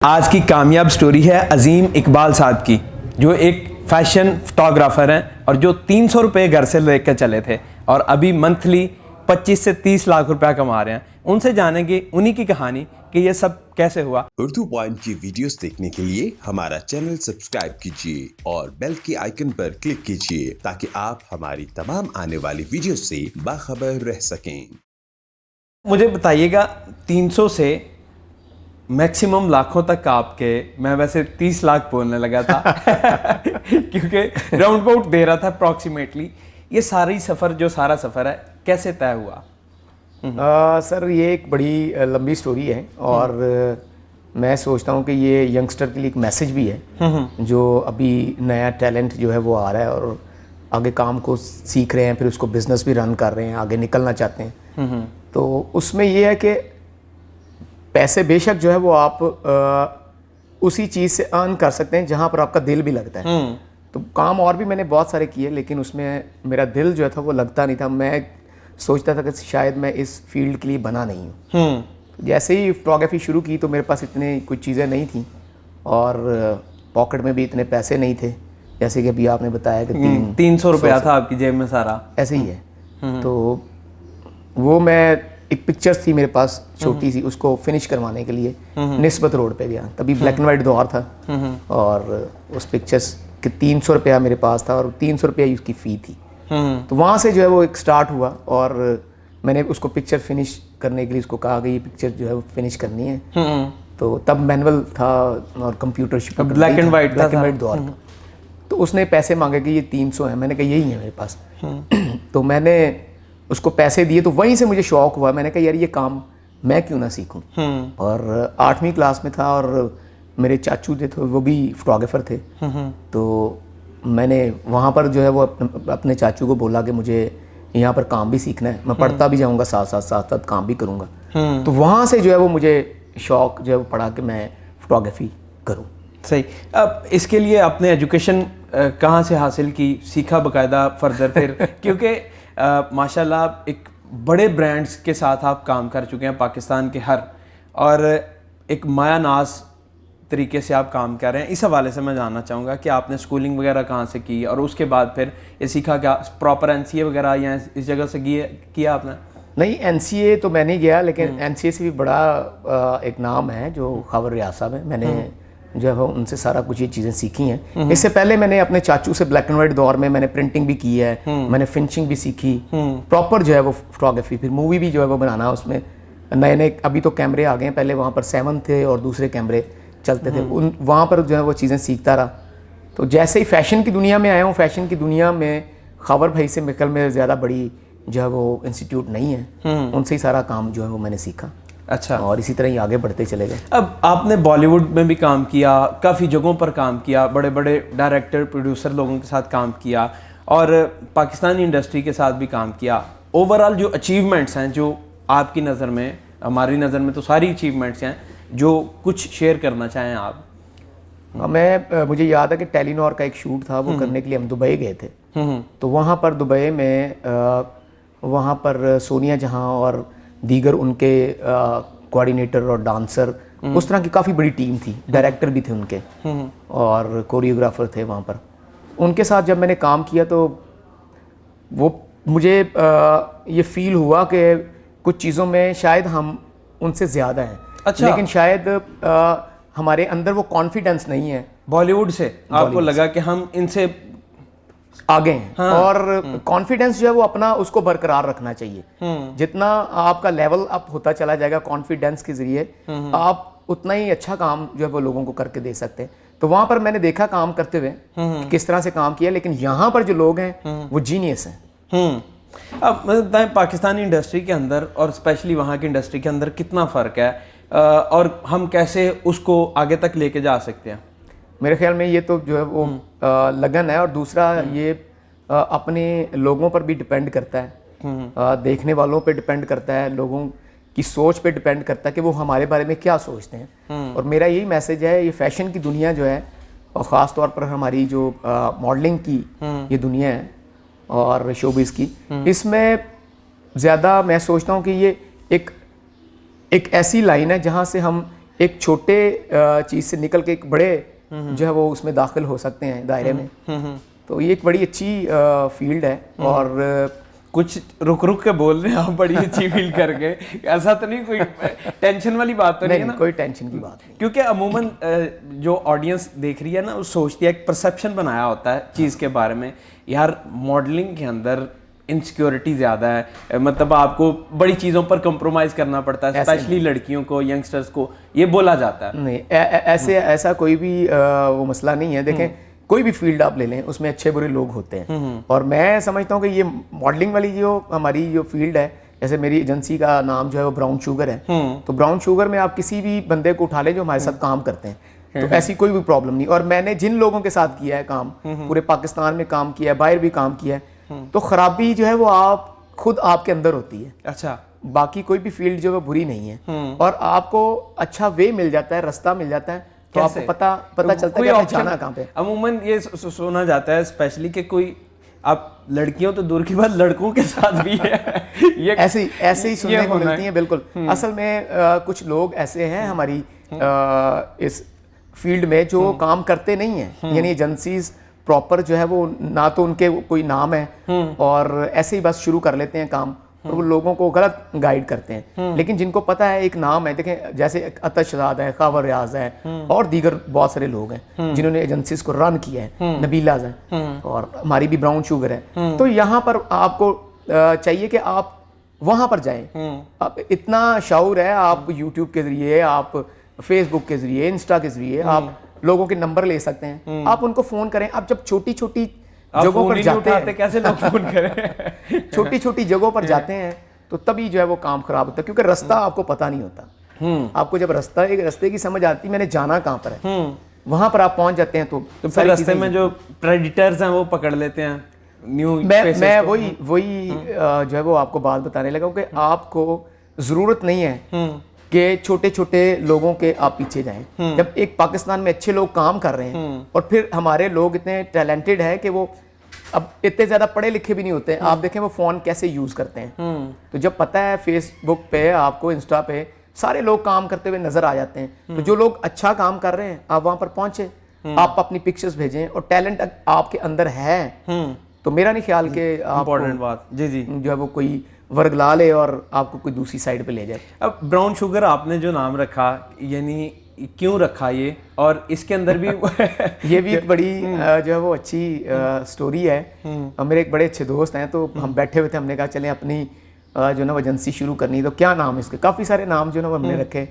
आज की कामयाब स्टोरी है अजीम इकबाल साहब की, जो एक फैशन फोटोग्राफर हैं और जो 300 रुपये घर से लेकर चले थे और अभी मंथली 25 से 30 लाख रुपया कमा रहे हैं। उनसे जानेंगे उन्हीं की कहानी कि ये सब कैसे हुआ। उर्दू पॉइंट की वीडियोस देखने के लिए हमारा चैनल सब्सक्राइब कीजिए और बेल के आइकन पर क्लिक कीजिए ताकि आप हमारी तमाम आने वाली वीडियो से बाखबर रह सकें। मुझे बताइएगा 300 से मैक्सिमम लाखों तक आपके, मैं वैसे 30 लाख बोलने लगा था क्योंकि राउंड अबाउट दे रहा था अप्रॉक्सीमेटली। ये सारी सफ़र, जो सारा सफ़र है, कैसे तय हुआ? सर ये एक बड़ी लंबी स्टोरी है और मैं सोचता हूँ कि ये यंगस्टर के लिए एक मैसेज भी है जो अभी नया टैलेंट जो है वो आ रहा है और आगे काम को सीख रहे हैं, फिर उसको बिजनेस भी रन कर रहे हैं, आगे निकलना चाहते हैं। तो उसमें ये है कि पैसे बेशक जो है वो आप उसी चीज़ से अर्न कर सकते हैं जहाँ पर आपका दिल भी लगता है। तो काम और भी मैंने बहुत सारे किए लेकिन उसमें मेरा दिल जो था वो लगता नहीं था। मैं सोचता था कि शायद मैं इस फील्ड के लिए बना नहीं हूँ। जैसे ही फोटोग्राफी शुरू की तो मेरे पास इतनी कुछ चीज़ें नहीं थी और पॉकेट में भी इतने पैसे नहीं थे, जैसे कि अभी आपने बताया कि 300 रुपया था आपकी जेब में सारा, ऐसे ही है। तो वो मैं एक पिक्चर्स थी मेरे पास छोटी सी, उसको फिनिश करवाने के लिए निस्बत रोड पे गया। तभी ब्लैक एंड वाइट दौर था और उस पिक्चर्स के 300 रुपया मेरे पास था और 300 रुपया ही उसकी फ़ी थी। तो वहाँ से जो है वो एक स्टार्ट हुआ और मैंने उसको पिक्चर फिनिश करने के लिए उसको कहा कि ये पिक्चर जो है वो फिनिश करनी है। तो तब मैनुअल था और कंप्यूटर ब्लैक एंड वाइट दौर था। तो उसने पैसे मांगे कि ये 300 है, मैंने कहा यही है मेरे पास। तो मैंने उसको पैसे दिए तो वहीं से मुझे शौक हुआ। मैंने कहा यार ये काम मैं क्यों ना सीखूं। और 8वीं क्लास में था और मेरे चाचू जो थे वो भी फोटोग्राफर थे। तो मैंने वहाँ पर जो है वो अपने चाचू को बोला कि मुझे यहाँ पर काम भी सीखना है, मैं पढ़ता भी जाऊँगा, साथ साथ काम भी करूँगा। तो वहाँ से जो है वो मुझे शौक जो है वो पड़ा कि मैं फोटोग्राफी करूँ। सही। अब इसके लिए आपने एजुकेशन कहाँ से हासिल की, सीखा बकायदा फर्दर फिर? क्योंकि माशाल्लाह एक बड़े ब्रांड्स के साथ आप काम कर चुके हैं पाकिस्तान के हर, और एक माया नाज तरीके से आप काम कर रहे हैं। इस हवाले से मैं जानना चाहूँगा कि आपने स्कूलिंग वगैरह कहाँ से की और उसके बाद फिर ये सीखा क्या? प्रॉपर NCA वगैरह या इस जगह से किया आपने? नहीं, NCA तो मैं नहीं गया, लेकिन NCA से भी बड़ा एक नाम है जो खबर रियासा में, मैंने जो है उनसे सारा कुछ ये चीज़ें सीखी हैं। इससे पहले मैंने अपने चाचू से ब्लैक एंड वाइट दौर में मैंने प्रिंटिंग भी की है, मैंने फिनिशिंग भी सीखी, प्रॉपर जो है वो फोटोग्राफी, फिर मूवी भी जो है वो बनाना। उसमें नए नए अभी तो कैमरे आ गए हैं, पहले वहाँ पर 7 थे और दूसरे कैमरे चलते थे, उन वहाँ पर जो है वो चीज़ें सीखता रहा। तो जैसे ही फैशन की दुनिया में आया हूँ, फैशन की दुनिया में खबर भाई से मिकल में ज़्यादा बड़ी जो है वो इंस्टीट्यूट नहीं है, उनसे ही सारा काम जो है वो मैंने सीखा। अच्छा। और इसी तरह ही आगे बढ़ते चले गए। अब आपने बॉलीवुड में भी काम किया, काफ़ी जगहों पर काम किया, बड़े बड़े डायरेक्टर प्रोड्यूसर लोगों के साथ काम किया और पाकिस्तानी इंडस्ट्री के साथ भी काम किया। ओवरऑल जो अचीवमेंट्स हैं जो आपकी नज़र में, हमारी नज़र में तो सारी अचीवमेंट्स हैं, जो कुछ शेयर करना चाहें आप? मुझे याद है कि टेलीनॉर का एक शूट था, वो करने के लिए हम दुबई गए थे। तो वहाँ पर दुबई में वहाँ पर सोनिया जहां और दीगर उनके कोऑर्डिनेटर और डांसर, उस तरह की काफ़ी बड़ी टीम थी, डायरेक्टर भी थे उनके और कोरियोग्राफर थे वहाँ पर। उनके साथ जब मैंने काम किया तो वो मुझे ये फील हुआ कि कुछ चीज़ों में शायद हम उनसे ज़्यादा हैं। अच्छा। लेकिन शायद हमारे अंदर वो कॉन्फिडेंस नहीं है। बॉलीवुड से आपको लगा कि हम इनसे आगे हैं। हाँ। और कॉन्फिडेंस जो है वो अपना उसको बरकरार रखना चाहिए। जितना आपका लेवल अप होता चला जाएगा कॉन्फिडेंस के जरिए, आप उतना ही अच्छा काम जो है वो लोगों को करके दे सकते हैं। तो वहां पर मैंने देखा काम करते हुए कि किस तरह से काम किया, लेकिन यहाँ पर जो लोग हैं वो जीनियस हैं। अब बताएं, पाकिस्तानी इंडस्ट्री के अंदर और स्पेशली वहाँ की इंडस्ट्री के अंदर कितना फ़र्क है और हम कैसे उसको आगे तक लेके जा सकते हैं? मेरे ख्याल में ये तो जो है वो लगन है और दूसरा ये अपने लोगों पर भी डिपेंड करता है, देखने वालों पे डिपेंड करता है, लोगों की सोच पे डिपेंड करता है कि वो हमारे बारे में क्या सोचते हैं। और मेरा यही मैसेज है, ये फैशन की दुनिया जो है और ख़ास तौर पर हमारी जो मॉडलिंग की ये दुनिया है और शोबिज़ की, इसमें ज़्यादा मैं सोचता हूँ कि ये एक ऐसी लाइन है जहाँ से हम एक छोटे चीज़ से निकल के एक बड़े जो है वो उसमें दाखिल हो सकते हैं दायरे में। तो ये एक बड़ी अच्छी फील्ड है। और कुछ रुक रुक के बोल रहे हैं आप, बड़ी अच्छी फील करके, ऐसा तो नहीं कोई टेंशन वाली बात तो नहीं है ना? कोई टेंशन की बात नहीं, क्योंकि अमूमन जो ऑडियंस देख रही है ना, वो सोचती है, एक परसेप्शन बनाया होता है चीज़ के बारे में, यार मॉडलिंग के अंदर इनसिक्योरिटी ज़्यादा है, मतलब आपको बड़ी चीज़ों पर कंप्रोमाइज़ करना पड़ता है, स्पेशली लड़कियों को, यंगस्टर्स को, ये बोला जाता है। नहीं, ऐसा कोई भी वो मसला नहीं है। देखें, कोई भी फील्ड आप ले लें, उसमें अच्छे बुरे लोग होते हैं। और मैं समझता हूँ कि ये मॉडलिंग वाली जो हमारी जो फील्ड है, जैसे मेरी एजेंसी का नाम जो है वो ब्राउन शुगर है, तो ब्राउन शुगर में आप किसी भी बंदे को उठा लें जो हमारे साथ काम करते हैं, तो ऐसी कोई भी प्रॉब्लम नहीं। और मैंने जिन लोगों के साथ किया है काम, पूरे पाकिस्तान में काम किया है, बाहर भी काम किया है, तो खराबी जो है वो आप खुद आपके अंदर होती है। अच्छा, बाकी कोई भी फील्ड जो है बुरी नहीं है, और आपको अच्छा वे मिल जाता है, रास्ता मिल जाता है, तो आपको पता चलता है कि आपने जाना कहाँ पे। अमूमन ये सुना जाता है स्पेशली कि कोई, आप लड़कियों तो दूर की बात, लड़कों के साथ भी है ये ऐसे ही सुनने को मिलती हैं। बिल्कुल, असल में कुछ लोग ऐसे हैं हमारी इस फील्ड में जो काम करते नहीं हैं, यानी एजेंसीज प्रॉपर जो है वो ना तो उनके कोई नाम है, और ऐसे ही बस शुरू कर लेते हैं काम, और वो लोगों को गलत गाइड करते हैं। लेकिन जिनको पता है एक नाम है, देखें जैसे अतशदाद है, खावर रियाज है, और दीगर बहुत सारे लोग हैं जिन्होंने एजेंसीज को रन किया है, नबीलाज है, और हमारी भी ब्राउन शुगर है। तो यहाँ पर आपको चाहिए कि आप वहाँ पर जाएं। अब इतना शऊर है, आप यूट्यूब के जरिए, आप फेसबुक के जरिए, इंस्टा के जरिए आप लोगों के नंबर ले सकते हैं, आप उनको फ़ोन करें। आप जब छोटी छोटी जगहों पर जाते हैं, कैसे लोग फोन करें छोटी छोटी जगहों पर जाते हैं, तो तभी जो है वो काम खराब होता है, क्योंकि रास्ता आपको पता नहीं होता। आपको जब एक रास्ते की समझ आती, मैंने जाना कहाँ पर है, वहां पर आप पहुंच जाते हैं। तो फिर रास्ते में जो प्रेडिटर्स हैं वो पकड़ लेते हैं न्यू। मैं वही जो है वो आपको बात बताने लगा कि आपको जरूरत नहीं है कि छोटे छोटे लोगों के आप पीछे जाएं। जब एक पाकिस्तान में अच्छे लोग काम कर रहे हैं, और फिर हमारे लोग इतने टैलेंटेड है कि वो अब इतने ज़्यादा पढ़े लिखे भी नहीं होते हैं, आप देखें वो फ़ोन कैसे यूज़ करते हैं। तो जब पता है फेसबुक पे, आपको इंस्टा पे सारे लोग काम करते हुए नज़र आ जाते हैं। तो जो लोग अच्छा काम कर रहे हैं, आप वहाँ पर पहुँचे, आप अपनी पिक्चर्स भेजें, और टैलेंट आपके अंदर है, तो मेरा नहीं ख्याल कि इम्पोर्टेंट बात जी जो है वो कोई वर्गला ले और आपको कोई दूसरी साइड पे ले जाए। अब ब्राउन शुगर आपने जो नाम रखा, यानी क्यों रखा ये, और इसके अंदर भी ये भी एक बड़ी जो है वो अच्छी स्टोरी है। मेरे एक बड़े अच्छे दोस्त हैं, तो हम बैठे हुए थे, हमने कहा चलें अपनी जो ना वो एजेंसी शुरू करनी, तो क्या नाम है इसके। काफ़ी सारे नाम जो ना वो हमने रखे,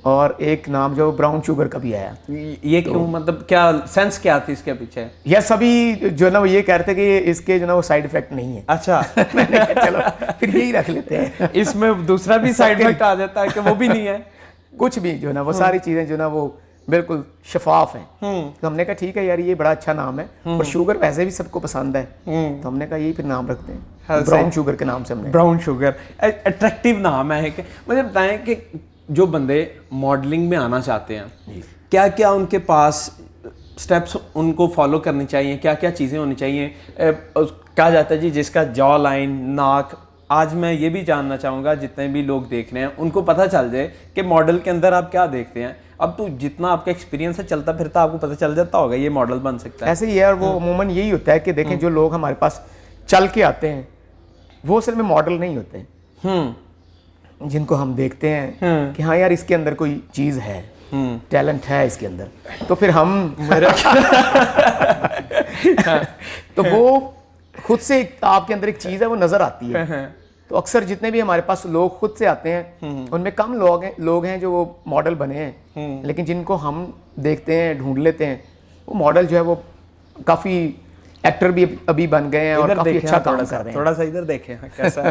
और एक नाम जो ब्राउन शुगर का भी आया। ये क्यों, मतलब क्या सेंस क्या थी इसके पीछे? यह सभी जो ना वो ये कहते हैं कि इसके जो ना वो साइड इफेक्ट नहीं है। अच्छा मैंने कहा चलो फिर यही रख लेते हैं। इसमें दूसरा भी साइड इफेक्ट आ जाता है कि वो भी नहीं है? कुछ भी जो ना वो सारी चीजें जो ना वो बिल्कुल शफाफ हैं। तो हमने कहा ठीक है यार, ये बड़ा अच्छा नाम है, और शुगर वैसे भी सबको पसंद है, तो हमने कहा यही फिर नाम रखते हैं, ब्राउन शुगर के नाम से हमने। ब्राउन शुगर अट्रैक्टिव नाम है। मुझे बताएं कि जो बंदे मॉडलिंग में आना चाहते हैं, क्या क्या उनके पास स्टेप्स उनको फॉलो करनी चाहिए, क्या क्या चीज़ें होनी चाहिए? कहा जाता है जी जिसका जॉ लाइन, नाक, आज मैं ये भी जानना चाहूँगा जितने भी लोग देख रहे हैं उनको पता चल जाए कि मॉडल के अंदर आप क्या देखते हैं। अब तो जितना आपका एक्सपीरियंस है, चलता फिरता, आपको पता चल जाता होगा ये मॉडल बन सकता है। ऐसे ही है, और वो अमूमन यही होता है कि देखें जो लोग हमारे पास चल के आते हैं वो असल में मॉडल नहीं होते, जिनको हम देखते हैं कि हाँ यार इसके अंदर कोई चीज़ है, टैलेंट है इसके अंदर, तो फिर हम तो वो खुद से आपके अंदर एक चीज़ है वो नज़र आती है। तो अक्सर जितने भी हमारे पास लोग खुद से आते हैं, उनमें कम लोग हैं जो वो मॉडल बने हैं, लेकिन जिनको हम देखते हैं, ढूंढ लेते हैं, वो मॉडल जो है वो काफ़ी एक्टर भी अभी बन गए हैं और काफ़ी अच्छा काम कर रहे हैं। थोड़ा सा इधर देखें कैसा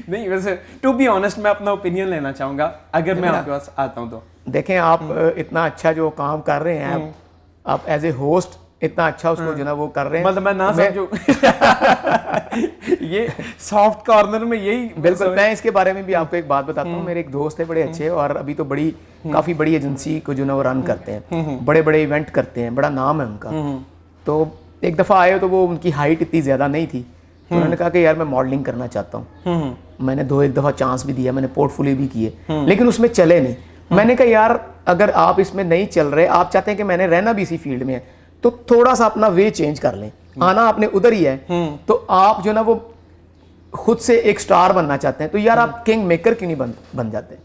नहीं, वैसे टू बी ऑनेस्ट मैं अपना ओपिनियन लेना चाहूँगा अगर मैं आपके पास आता हूँ तो। देखें आप इतना अच्छा जो काम कर रहे हैं, आप एज ए होस्ट इतना अच्छा उसको जो ना वो कर रहे हैं, मतलब मैं ना समझूं ये सॉफ्ट कॉर्नर में यही। बिल्कुल, मैं इसके बारे में भी आपको एक बात बताता हूँ। मेरे एक दोस्त है बड़े अच्छे, और अभी तो काफ़ी बड़ी एजेंसी को जो ना वो रन करते हैं, बड़े बड़े इवेंट करते हैं, बड़ा नाम है उनका। तो एक दफ़ा आए तो वो उनकी हाइट इतनी ज़्यादा नहीं थी, तो उन्होंने कहा कि यार मैं मॉडलिंग करना चाहता हूँ। मैंने एक दफ़ा चांस भी दिया, मैंने पोर्टफोलियो भी किए, लेकिन उसमें चले नहीं। मैंने कहा यार अगर आप इसमें नहीं चल रहे, आप चाहते हैं कि मैंने रहना भी इसी फील्ड में है, तो थोड़ा सा अपना वे चेंज कर लें। आना आपने उधर ही है, तो आप जो ना वो खुद से एक स्टार बनना चाहते हैं, तो यार आप किंग मेकर क्यों नहीं बन जाते?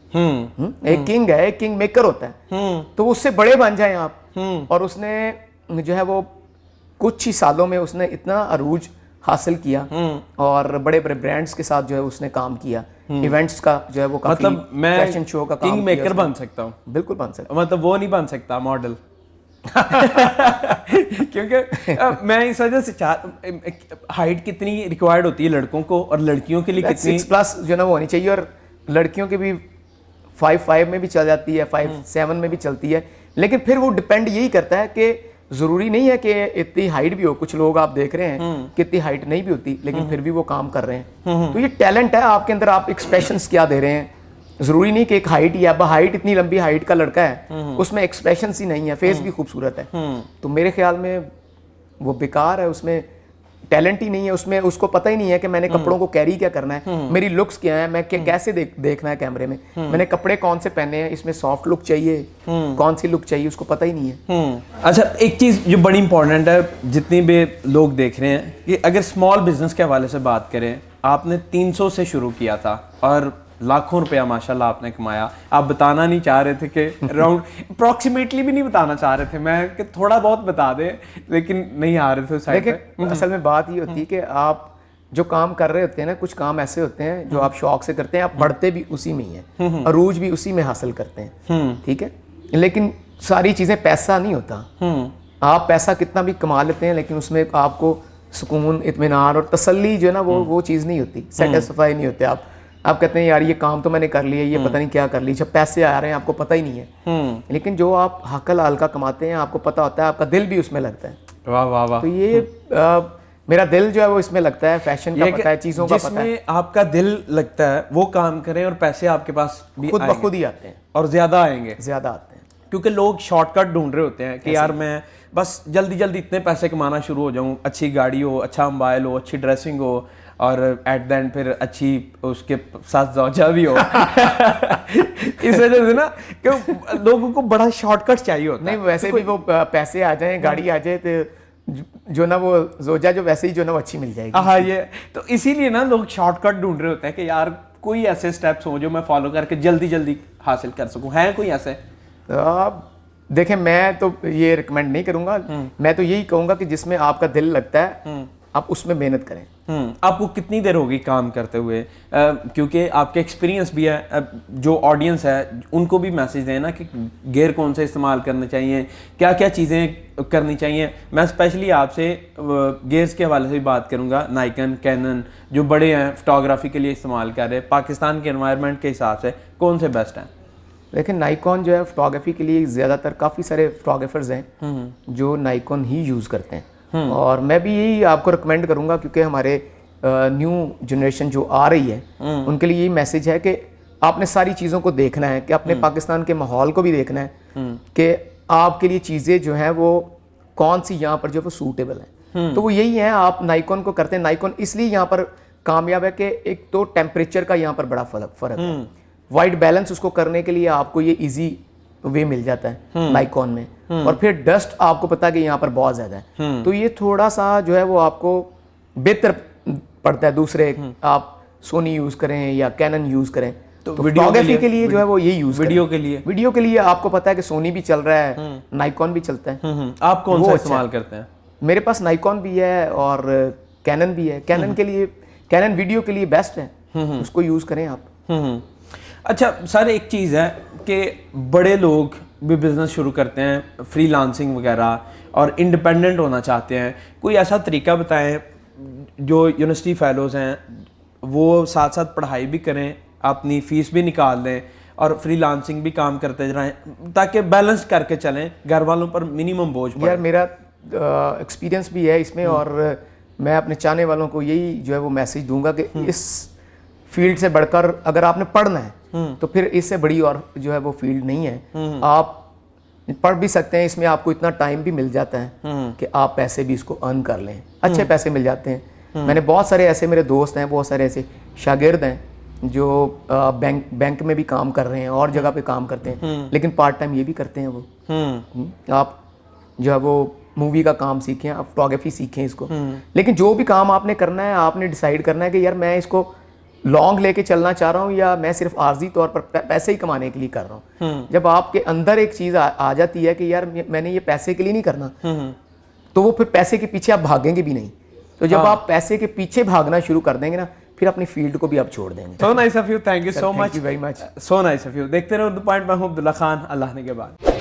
एक किंग है, एक किंग मेकर होता है, तो उससे बड़े बन जाएं आप। और उसने जो है वो कुछ ही सालों में उसने इतना अरूज हासिल किया और बड़े बड़े ब्रांड्स के साथ जो है उसने काम किया, इवेंट्स का जो है वो काफी, मतलब मैं फैशन शो का काम किंग मेकर बन सकता हूँ? बिल्कुल बन सकता, मतलब वो नहीं बन सकता मॉडल? क्योंकि मैं इस वजह से हाइट कितनी रिक्वायर्ड होती है लड़कों को और लड़कियों के लिए कितनी? 6+ जो ना वो होनी चाहिए, और लड़कियों की भी 5'5" में भी चल जाती है, 5'7" में भी चलती है, लेकिन फिर वो डिपेंड यही करता है कि जरूरी नहीं है कि इतनी हाइट भी हो। कुछ लोग आप देख रहे हैं कि इतनी हाइट नहीं भी होती, लेकिन फिर भी वो काम कर रहे हैं। तो ये टैलेंट है आपके अंदर, आप एक्सप्रेशंस क्या दे रहे हैं। जरूरी नहीं कि एक हाइट ही है, अब हाइट इतनी लंबी हाइट का लड़का है उसमें एक्सप्रेशंस ही नहीं है, फेस भी खूबसूरत है, तो मेरे ख्याल में वो बेकार है, उसमें टैलेंट ही नहीं है, उसमें उसको पता ही नहीं है कि मैंने कपड़ों को कैरी क्या करना है, मेरी लुक्स क्या है, मैं कैसे देखना है कैमरे में, मैंने कपड़े कौन से पहने हैं, इसमें सॉफ्ट लुक चाहिए, कौन सी लुक चाहिए, उसको पता ही नहीं है। अच्छा, एक चीज़ जो बड़ी इंपॉर्टेंट है, जितनी भी लोग देख रहे हैं, कि अगर स्मॉल बिजनेस के हवाले से बात करें, आपने 300 से शुरू किया था और लाखों रुपया माशाल्लाह आपने कमाया। आप बताना नहीं चाह रहे थे कि अराउंड अप्रॉक्सीमेटली भी नहीं बताना चाह रहे थे, मैं कि थोड़ा बहुत बता दें, लेकिन नहीं आ रहे थे उस साइड पे। असल में बात ये होती है कि आप जो काम कर रहे होते हैं ना, कुछ काम ऐसे होते हैं जो आप शौक से करते हैं, आप बढ़ते भी उसी में ही हैं, अरूज भी उसी में हासिल करते हैं, ठीक है, लेकिन सारी चीज़ें पैसा नहीं होता। आप पैसा कितना भी कमा लेते हैं, लेकिन उसमें आपको सुकून, इत्मीनान और तसल्ली जो है ना वो चीज़ नहीं होती, सेटिस्फाई नहीं होते आप कहते हैं यार ये काम तो मैंने कर लिया, ये पता नहीं क्या कर लिया, जब पैसे आ रहे हैं आपको पता ही नहीं है। लेकिन जो आप हकल हल्का कमाते हैं आपको पता होता है, आपका दिल भी उसमें लगता है। वाह वाह वाह। तो ये मेरा दिल जो है वो इसमें लगता है, फैशन का पता है, चीज़ों का पता है। जिसमें आपका दिल लगता है वो काम करें और पैसे आपके पास भी खुद ब खुद ही आते हैं, और ज़्यादा आएंगे, ज़्यादा आते हैं, क्योंकि लोग शॉर्टकट ढूंढ रहे होते हैं कि यार मैं बस जल्दी जल्दी इतने पैसे कमाना शुरू हो जाऊं, अच्छी गाड़ी हो, अच्छा मोबाइल हो, अच्छी ड्रेसिंग हो, और एट द एंड फिर अच्छी उसके साथ ज़ौजा भी हो। इस वजह से ना कि लोगों को बड़ा शॉर्टकट चाहिए होता है। नहीं वैसे भी वो पैसे आ जाएं, गाड़ी आ जाए, तो जो ना वो ज़ौजा जो वैसे ही जो ना वो अच्छी मिल जाएगी। हाँ, ये तो इसीलिए ना लोग शॉर्टकट ढूंढ रहे होते हैं कि यार कोई ऐसे स्टेप्स हो जो मैं फॉलो करके जल्दी जल्दी हासिल कर सकूं। है कोई ऐसे? देखें, मैं तो ये रिकमेंड नहीं करूंगा, मैं तो यही कहूंगा कि जिसमें आपका दिल लगता है आप उसमें मेहनत करें। आपको कितनी देर होगी काम करते हुए? क्योंकि आपके एक्सपीरियंस भी है, जो ऑडियंस है उनको भी मैसेज दें ना कि गियर कौन से इस्तेमाल करने चाहिए, क्या क्या चीज़ें करनी चाहिए। मैं स्पेशली आपसे गियर्स के हवाले से भी बात करूंगा। नाइकन, कैनन जो बड़े हैं फोटोग्राफी के लिए इस्तेमाल कर रहे हैं, पाकिस्तान के एनवायरनमेंट के हिसाब से कौन से बेस्ट हैं? लेकिन नाइकॉन जो है फोटोग्राफी के लिए ज़्यादातर काफ़ी सारे फोटोग्राफर्स हैं जो नाइकॉन ही यूज़ करते हैं, और मैं भी यही आपको रिकमेंड करूंगा, क्योंकि हमारे न्यू जनरेशन जो आ रही है उनके लिए यही मैसेज है कि आपने सारी चीज़ों को देखना है, कि अपने पाकिस्तान के माहौल को भी देखना है कि आपके लिए चीज़ें जो हैं वो कौन सी यहाँ पर जो वो सूटेबल है। तो वो यही है, आप नाइकॉन को करते हैं। नाइकॉन इसलिए यहाँ पर कामयाब है कि एक तो टेम्परेचर का यहाँ पर बड़ा फ़र्क है, वाइट बैलेंस उसको करने के लिए आपको ये इजी वे मिल जाता है नाइकॉन में, और फिर डस्ट आपको पता है कि यहाँ पर बहुत ज़्यादा है, तो ये थोड़ा सा जो है वो आपको बेहतर पड़ता है। दूसरे आप सोनी यूज़ करें या कैनन यूज़ करें, तो फोटोग्राफी के लिए जो है वो ये यूज़ करें। वीडियो के लिए आपको पता है कि सोनी भी चल रहा है, नाइकॉन भी चलता है। आप कौन सा इस्तेमाल करते हैं? मेरे पास नाइकॉन भी है और कैनन भी है। कैनन के लिए, कैनन वीडियो के लिए बेस्ट है, उसको यूज़ करें आप। अच्छा सर, एक चीज़ है कि बड़े लोग भी बिज़नेस शुरू करते हैं, फ्रीलांसिंग वगैरह, और इंडिपेंडेंट होना चाहते हैं। कोई ऐसा तरीका बताएं जो यूनिवर्सिटी फेलोज़ हैं वो साथ साथ पढ़ाई भी करें, अपनी फ़ीस भी निकाल दें और फ्रीलांसिंग भी काम करते रहें, ताकि बैलेंस करके चलें, घर वालों पर मिनिमम बोझ पड़े। यार मेरा एक्सपीरियंस भी है इसमें, और मैं अपने चाहने वालों को यही जो है वो मैसेज दूंगा कि इस फील्ड से बढ़कर अगर आपने पढ़ना है तो फिर इससे बड़ी और जो है वो फील्ड नहीं है। आप पढ़ भी सकते हैं, इसमें आपको इतना टाइम भी मिल जाता है कि आप पैसे भी इसको अर्न कर लें, अच्छे पैसे मिल जाते हैं। मैंने बहुत सारे ऐसे मेरे दोस्त हैं, बहुत सारे ऐसे शागिर्द हैं जो बैंक में भी काम कर रहे हैं और जगह पे काम करते हैं, लेकिन पार्ट टाइम ये भी करते हैं वो। आप जो है वो मूवी का काम सीखें, आप फोटोग्राफी सीखें इसको, लेकिन जो भी काम आपने करना है आपने डिसाइड करना है कि यार मैं इसको लॉन्ग लेके चलना चाह रहा हूँ या मैं सिर्फ आर्जी तौर पर पैसे ही कमाने के लिए कर रहा हूँ। जब आपके अंदर एक चीज़ आ जाती है कि यार मैंने ये पैसे के लिए नहीं करना, तो वो फिर पैसे के पीछे आप भागेंगे भी नहीं। तो जब आप पैसे के पीछे भागना शुरू कर देंगे ना, फिर अपनी फील्ड को भी आप छोड़ देंगे। So nice of you, thank you so much, very much, so nice of you. देखते रहो द पॉइंट। मैं हूं अब्दुल्ला खान, अल्लाह ने के बाद।